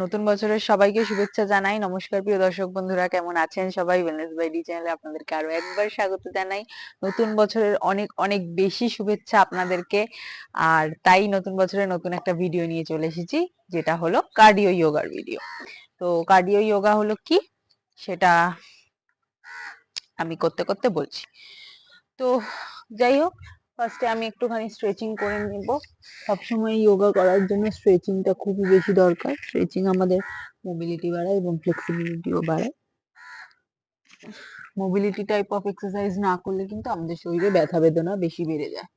নতুন বছরের সবাইকে শুভেচ্ছা জানাই। নমস্কার প্রিয় দর্শক বন্ধুরা, কেমন আছেন সবাই? ওয়েলনেস বাই ডি চ্যানেলে আপনাদেরকে আরো একবার স্বাগত জানাই। নতুন বছরের অনেক অনেক বেশি শুভেচ্ছা আপনাদেরকে। আর তাই নতুন বছরের নতুন একটা ভিডিও নিয়ে চলে এসেছি, যেটা হলো কার্ডিও যোগার ভিডিও। তো কার্ডিও যোগা হলো কি সেটা আমি করতে করতে বলছি। তো যাই হোক, ফার্স্টে আমি একটুখানি স্ট্রেচিং করে নেব। সবসময় যোগা করার জন্য স্ট্রেচিংটা খুবই বেশি দরকার। স্ট্রেচিং আমাদের মোবিলিটি বাড়ায় এবং ফ্লেক্সিবিলিটিও বাড়ায়। মোবিলিটি টাইপ অফ এক্সারসাইজ না করলে কিন্তু আমাদের শরীরে ব্যথা বেদনা বেশি বেড়ে যায়।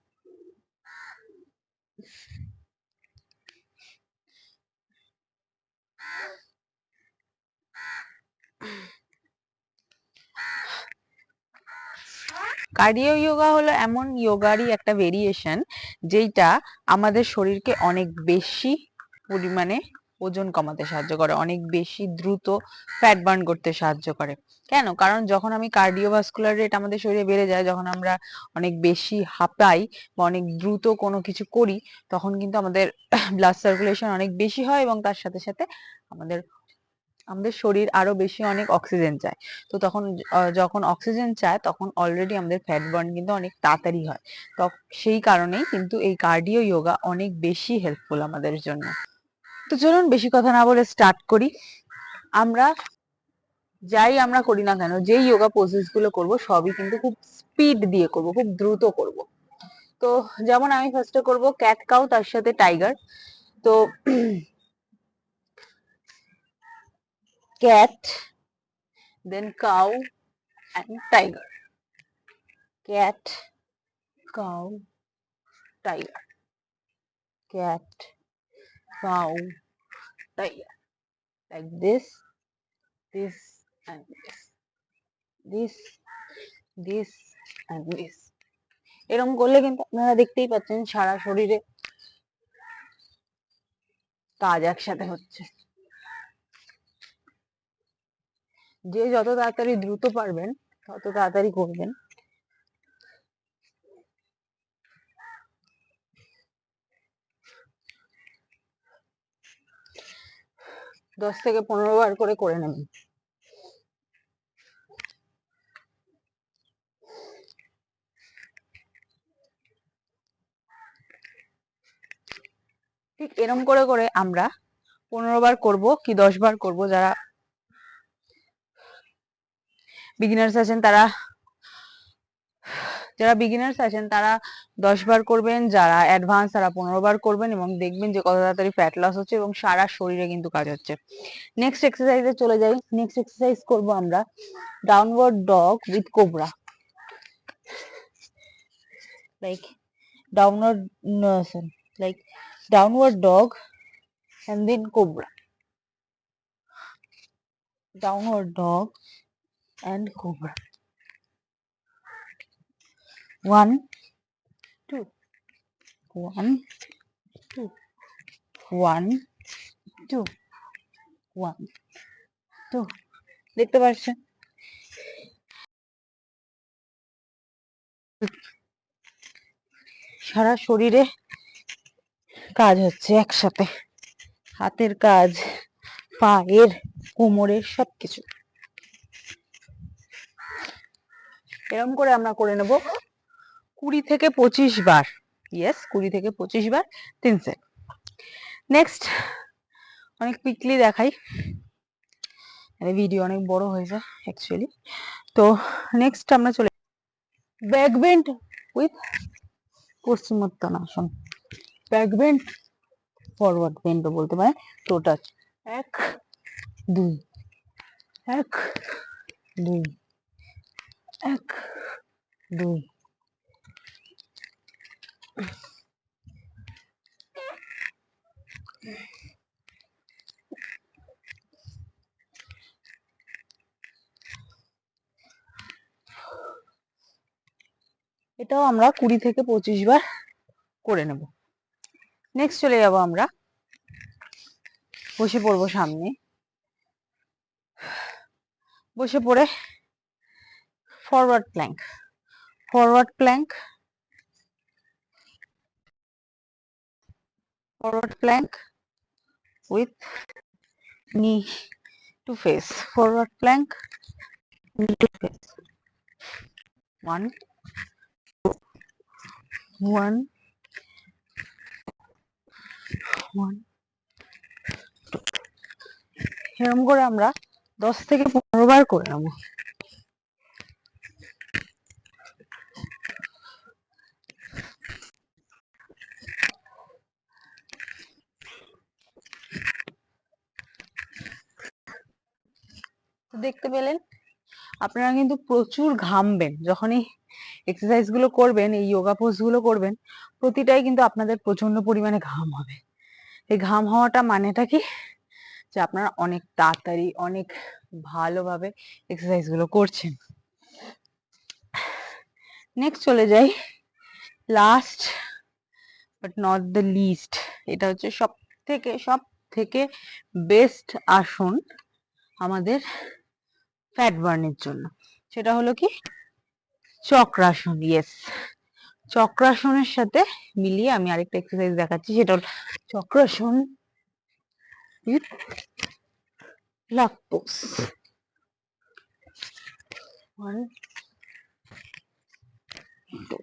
কার্ডিও যোগা হলো এমন যোগারই একটা ভেরিয়েশন যেটা আমাদের শরীরকে অনেক বেশি পরিমাণে ওজন কমাতে সাহায্য করে, অনেক বেশি দ্রুত ফ্যাট বার্ন করতে সাহায্য করে। কেন? কারণ যখন আমি কার্ডিওভাস্কুলার রেট আমাদের শরীরে বেড়ে যায়, যখন আমরা অনেক বেশি হাঁপাই বা অনেক দ্রুত কোনো কিছু করি, তখন কিন্তু আমাদের ব্লাড সার্কুলেশন অনেক বেশি হয় এবং তার সাথে সাথে আমাদের আমাদের শরীর আরো বেশি অনেক অক্সিজেন চায়। তো তখন যখন অক্সিজেন চায় তখন অলরেডি আমাদের ফ্যাট বার্ন কিন্তু অনেক তাড়াতাড়ি হয়। তো সেই কারণেই কিন্তু এই কার্ডিও যোগা অনেক বেশি হেল্পফুল আমাদের জন্য। তো চলুন বেশি কথা না বলে স্টার্ট করি। আমরা আমরা করি না কেন, যেই যোগা পোজেস গুলো করবো সবই কিন্তু খুব স্পিড দিয়ে করব, খুব দ্রুত করব। তো যেমন আমি ফার্স্টে করব ক্যাট কাউ, তার সাথে টাইগার। তো cat, then cow and tiger. Cat, cow, tiger. Cat, cow, tiger. Like this and this, this and this. এরকম করলে কিন্তু আপনারা দেখতেই পাচ্ছেন সারা শরীরে কাজ একসাথে হচ্ছে। যে যত তাড়াতাড়ি দ্রুত পারবেন তত তাড়াতাড়ি করবেন। দশ থেকে 15 বার করে নেবেন। ঠিক এরকম করে আমরা 15 বার করব কি 10 বার করব। যারা বিগিনার্স আছেন তারা 10 বার করবেন, যারা অ্যাডভান্স তারা 15 বার করবেন, এবং দেখবেন যে কত তাড়াতাড়ি ফ্যাট লস হচ্ছে এবং সারা শরীরে কিন্তু কাজ হচ্ছে। নেক্সট এক্সারসাইজে চলে যাই। নেক্সট এক্সারসাইজ করব আমরা downward dog with cobra. Like downward like downward dog and then cobra. Downward dog and cobra. 1 2 1 2 1 2 1 2। দেখতে পাচ্ছেন সারা শরীরে কাজ হচ্ছে একসাথে, হাতের কাজ, পায়ের, কোমরের, সবকিছু। এরকম করে আমরা করে নেব 20 থেকে 25 বার। ইয়েস, 20 থেকে 25 বার 3 সেট। নেক্সট অনেক কুইকলি দেখাই, ভিডিও অনেক বড় হয়ে যায় অ্যাকচুয়ালি। তো নেক্সট আমরা চলে ব্যাক বেন্ড উইথ পশ্চিমোত্তানাসন। ব্যাক বেন্ড, ফরওয়ার্ড বেন্ডও বলতে পারেন। Toe touch 1 2 1 2 1 2। এটাও আমরা 20 থেকে 25 বার করে নেব। নেক্সট চলে যাব আমরা, বসে পড়বো সামনে। বসে পড়ে forward plank, forward plank, forward plank with knee to face, forward plank, knee to face. 1, 1, 1, এরকম করে আমরা 10 থেকে 15 বার করে নেব। দেখতে পেলেন, আপনারা কিন্তু প্রচুর ঘামবেন যখনই এক্সারসাইজ গুলো করবেন, এই যোগা পোজ গুলো করবেন, প্রতিটাই কিন্তু আপনাদের প্রচন্ড পরিমাণে ঘাম হবে। এই ঘাম হওয়াটা মানেটা কি, যে আপনারা অনেক তাড়াতাড়ি অনেক ভালোভাবে এক্সারসাইজ গুলো করছেন। নেক্সট চলে যাই, last but not the least, এটা হচ্ছে সব থেকে বেস্ট আসন আমাদের ফ্যাট বার্নের জন্য। সেটা হলো কি, চক্রাসন। ইয়েস, চক্রাসনের সাথে মিলিয়ে আমি আরেকটা এক্সারসাইজ দেখাচ্ছি, সেটা হলো চক্রাসন উইথ প্লাক পোজ। 1, 2।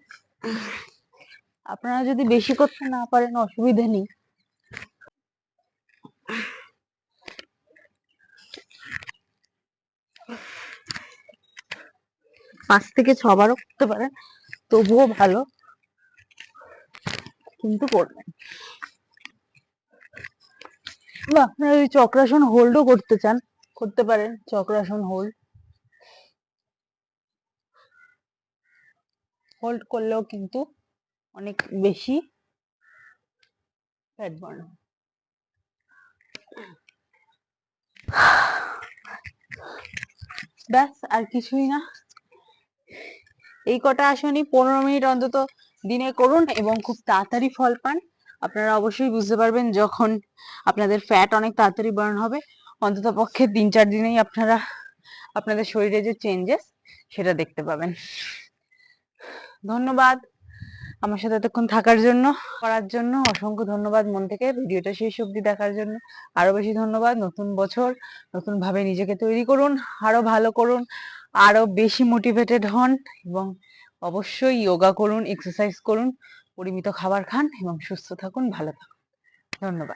আপনারা যদি বেশি করতে না পারেন অসুবিধা নেই, 5 থেকে 6 বারও করতে পারেন, তবুও ভালো, কিন্তু করবেন। বা আপনারা যদি চক্রাসন হোল্ডও করতে চান, করতে পারেন চক্রাসন হোল্ড। হোল্ড করলেও কিন্তু অনেক বেশি ফ্যাট বার্ন। ব্যাস, আর কিছুই না। এই কটা আসনই 15 মিনিট অন্তত দিনে করুন এবং খুব তাড়াতাড়ি ফল পান। আপনারা অবশ্যই বুঝতে পারবেন যখন আপনাদের ফ্যাট অনেক তাড়াতাড়ি বার্ন হবে, অন্তত পক্ষে 3-4 দিনেই আপনারা আপনাদের শরীরে যে চেঞ্জেস সেটা দেখতে পাবেন। ধন্যবাদ আমার সাথে এতক্ষণ থাকার জন্য, করার জন্য অসংখ্য ধন্যবাদ মন থেকে, ভিডিওটা শেষ অবধি দেখার জন্য আরো বেশি ধন্যবাদ। নতুন বছর নতুন ভাবে নিজেকে তৈরি করুন, আরো ভালো করুন, আরো বেশি মোটিভেটেড হন এবং অবশ্যই যোগা করুন, এক্সারসাইজ করুন, পরিমিত খাবার খান এবং সুস্থ থাকুন, ভালো থাকুন। ধন্যবাদ।